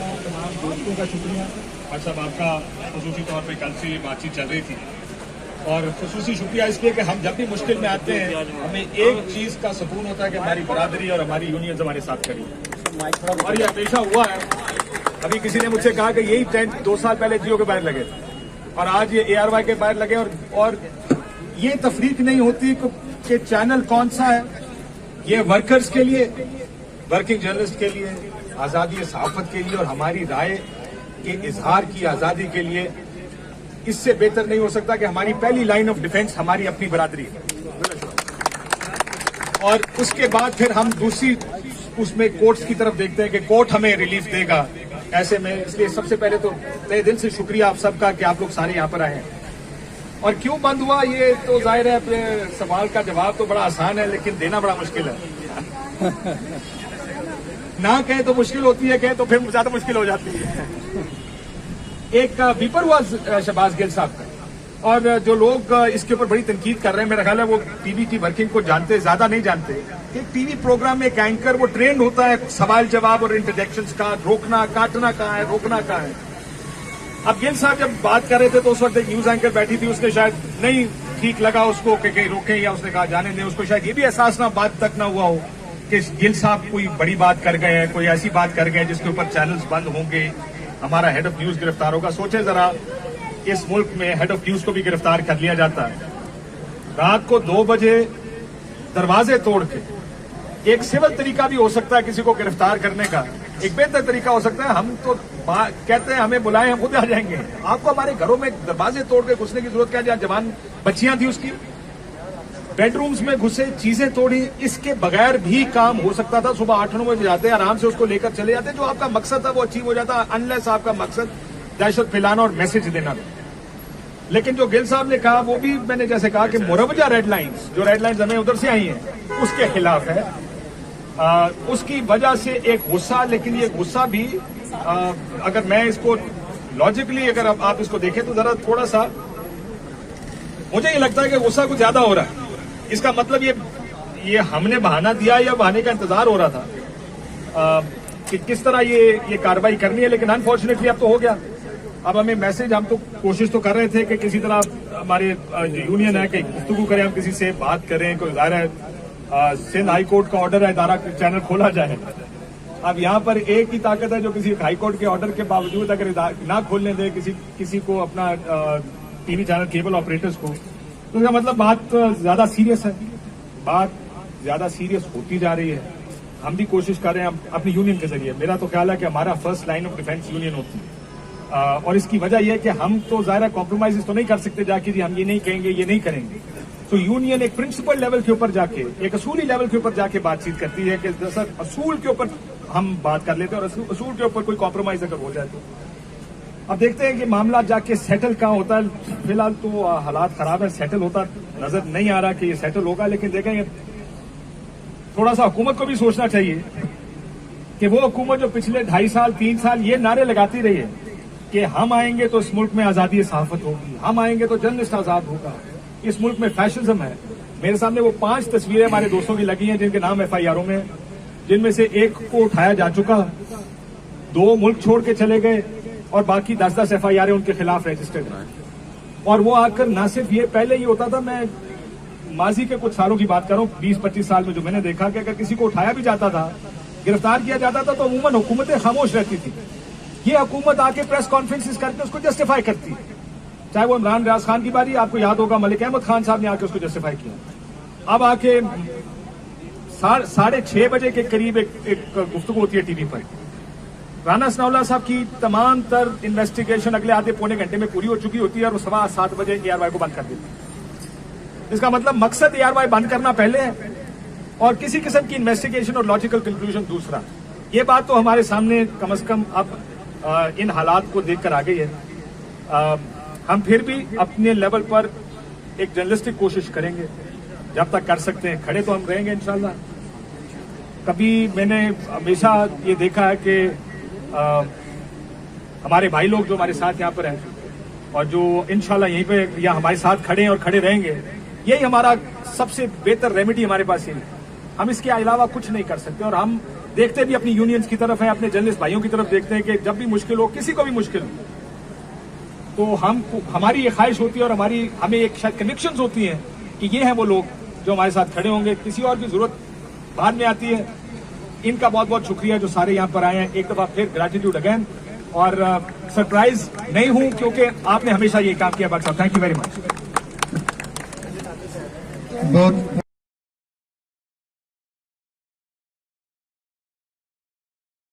तमाम दोस्तों का शुक्रिया। और सब आपका खसूसी तौर पे कल से ये बातचीत चल रही थी, और खसूसी शुक्रिया इसलिए कि हम जब भी मुश्किल में आते हैं हमें एक चीज़ का सुकून होता है कि हमारी बरादरी और हमारी यूनियन हमारे साथ खड़ी है, और ये हमेशा हुआ है। अभी किसी ने मुझसे कहा कि यही टेंट 2 साल पहले जियो के बाहर लगे और आज ये ARY के बाहर लगे, और ये तफरीक नहीं होती कि चैनल कौन सा है। ये वर्कर्स के लिए, वर्किंग जर्नलिस्ट के लिए, आज़ादी सहाफत के लिए और हमारी राय के इजहार की आज़ादी के लिए इससे बेहतर नहीं हो सकता कि हमारी पहली लाइन ऑफ डिफेंस हमारी अपनी बरादरी है, और उसके बाद फिर हम दूसरी उसमें कोर्ट्स की तरफ देखते हैं कि कोर्ट हमें रिलीफ देगा ऐसे में। इसलिए सबसे पहले तो तहे दिल से शुक्रिया आप सबका कि आप लोग सारे यहाँ पर आए हैं। और क्यों बंद हुआ ये तो जाहिर है, अपने सवाल का जवाब तो बड़ा आसान है लेकिन देना बड़ा मुश्किल है। ना कहे तो मुश्किल होती है, कहे तो फिर ज्यादा मुश्किल हो जाती है। एक पेपर हुआ शहबाज गिल साहब का, और जो लोग इसके ऊपर बड़ी तनकीद कर रहे हैं, मेरा ख्याल है वो टीवी की वर्किंग को जानते, ज्यादा नहीं जानते। एक टीवी प्रोग्राम में एक एंकर वो ट्रेंड होता है सवाल जवाब और इंटरजेक्शंस का, रोकना काटना कहाँ है, रोकना कहाँ है। अब गिल साहब जब बात कर रहे थे तो उस वक्त एक न्यूज एंकर बैठी थी, उसने शायद नहीं ठीक लगा उसको कि कहीं रोकें, या उसने कहा जाने दें। उसको शायद ये भी एहसास ना बात तक ना हुआ हो कि गिल साहब कोई बड़ी बात कर गए हैं, कोई ऐसी बात कर गए जिसके ऊपर चैनल्स बंद होंगे, हमारा हेड ऑफ न्यूज गिरफ्तार होगा। सोचे जरा, इस मुल्क में हेड ऑफ न्यूज को भी गिरफ्तार कर लिया जाता है। रात को 2 बजे दरवाजे तोड़ के, एक सिविल तरीका भी हो सकता है किसी को गिरफ्तार करने का, एक बेहतर तरीका हो सकता है। हम तो कहते हैं हमें बुलाएं, हम खुद आ जाएंगे। आपको हमारे घरों में दरवाजे तोड़ के घुसने की जरूरत क्या है? जहां जवान बच्चियां थी उसकी बेडरूम्स में घुसे, चीजें तोड़ी, इसके बगैर भी काम हो सकता था। सुबह 8-9 बजे जाते, आराम से उसको लेकर चले जाते, जो आपका मकसद था वो अचीव हो जाता, अनलेस आपका मकसद दहशत फैलाना और मैसेज देना था। लेकिन जो गिल साहब ने कहा वो भी मैंने जैसे कहा कि मुरवजा रेड लाइन्स, जो रेड लाइन्स हमें उधर से आई हैं, उसके खिलाफ है। उसकी वजह से एक गुस्सा, लेकिन ये गुस्सा भी अगर मैं इसको लॉजिकली अगर आप इसको देखें तो जरा थोड़ा सा मुझे ये लगता है कि गुस्सा कुछ ज्यादा हो रहा है। इसका मतलब ये हमने बहाना दिया या बहाने का इंतजार हो रहा था कि किस तरह ये कार्रवाई करनी है, लेकिन अनफॉर्चुनेटली अब तो हो गया। अब हमें मैसेज, हम तो कोशिश तो कर रहे थे कि किसी तरह हमारे यूनियन है कि गुफ्तगू करें, हम किसी से बात करें, कोई ज़ाहिर है सिंध हाई कोर्ट का ऑर्डर है, इदारा चैनल खोला जाए। अब यहाँ पर एक ही ताकत है जो किसी हाई कोर्ट के ऑर्डर के बावजूद अगर ना खोलने दे किसी को अपना टीवी चैनल, केबल ऑपरेटर्स को, तो इसका मतलब बात ज्यादा सीरियस है, बात ज्यादा सीरियस होती जा रही है। हम भी कोशिश कर रहे हैं अपनी यूनियन के जरिए। मेरा तो ख्याल है कि हमारा first line of defence union होती है, और इसकी वजह यह है कि हम तो ज़ाहिर कॉम्प्रोमाइज तो नहीं कर सकते जाके जी हम ये नहीं कहेंगे, ये नहीं करेंगे। तो यूनियन एक प्रिंसिपल लेवल के ऊपर जाके, एक असूली लेवल के ऊपर जाके बातचीत करती है कि सर असूल के ऊपर हम बात कर लेते हैं, और असूल के ऊपर कोई कॉम्प्रोमाइज अगर हो जाए तो अब देखते हैं कि मामला जाके सेटल कहाँ होता है। फिलहाल तो हालात खराब है, सेटल होता नजर नहीं आ रहा कि ये सेटल होगा। लेकिन देखेंगे, थोड़ा सा हुकूमत को भी सोचना चाहिए कि वो हुकूमत जो पिछले 2.5 साल 3 साल ये नारे लगाती रही है कि हम आएंगे तो इस मुल्क में आजादी सहाफत होगी, हम आएंगे तो जर्नलिस्ट आजाद होगा, इस मुल्क में फैशिज्म है। मेरे सामने वो 5 तस्वीरें हमारे दोस्तों की लगी हैं जिनके नाम FIR में, जिनमें से एक को उठाया जा चुका, 2 मुल्क छोड़ के चले गए, और बाकी 10-10 FIR उनके खिलाफ रजिस्टर्ड हैं। और वो आकर ना सिर्फ ये, पहले ये होता था, मैं माजी के कुछ सालों की बात कर रहा हूँ, 20-25 साल में जो मैंने देखा कि अगर किसी को उठाया भी जाता था, गिरफ्तार किया जाता था, तो अमूमन हुकूमतें खामोश रहती थी। ये हुकूमत आके प्रेस कॉन्फ्रेंसिस करके उसको जस्टिफाई करती है। चाहे वो इमरान रियाज खान की बारी, आपको याद होगा मलिक अहमद खान साहब ने आके उसको जस्टिफाई किया। अब आके 6:30 बजे के करीब एक गुफ्तगू होती है टीवी पर, राना सनाउल्लाह साहब की तमाम तर इन्वेस्टिगेशन अगले आधे पौने घंटे में पूरी हो चुकी होती है, और 7:15 बजे ARY को बंद कर देती है। इसका मतलब मकसद ARY बंद करना पहले है और किसी किस्म की इन्वेस्टिगेशन और लॉजिकल कंक्लूजन दूसरा। ये बात तो हमारे सामने कम से कम अब इन हालात को देखकर आ गई है। हम फिर भी अपने लेवल पर एक जर्नलिस्टिक कोशिश करेंगे, जब तक कर सकते हैं खड़े तो हम रहेंगे इंशाल्लाह। कभी मैंने हमेशा ये देखा है कि हमारे भाई लोग जो हमारे साथ यहाँ पर हैं और जो इंशाल्लाह यहीं पे या हमारे साथ खड़े हैं और खड़े रहेंगे, यही हमारा सबसे बेहतर रेमेडी हमारे पास है। हम इसके अलावा कुछ नहीं कर सकते, और हम देखते भी अपनी यूनियंस की तरफ है, अपने जर्नलिस्ट भाइयों की तरफ देखते हैं कि जब भी मुश्किल हो, किसी को भी मुश्किल हो, तो हमारी ये ख्वाहिश होती है और हमें एक शायद कनेक्शंस होती हैं कि ये हैं वो लोग जो हमारे साथ खड़े होंगे, किसी और की जरूरत बाद में आती है। इनका बहुत बहुत शुक्रिया जो सारे यहाँ पर आए हैं, एक दफा फिर ग्रेटिट्यूड अगेन, और सरप्राइज नहीं हूं क्योंकि आपने हमेशा ये काम किया। बात साहब, थैंक यू वेरी मच।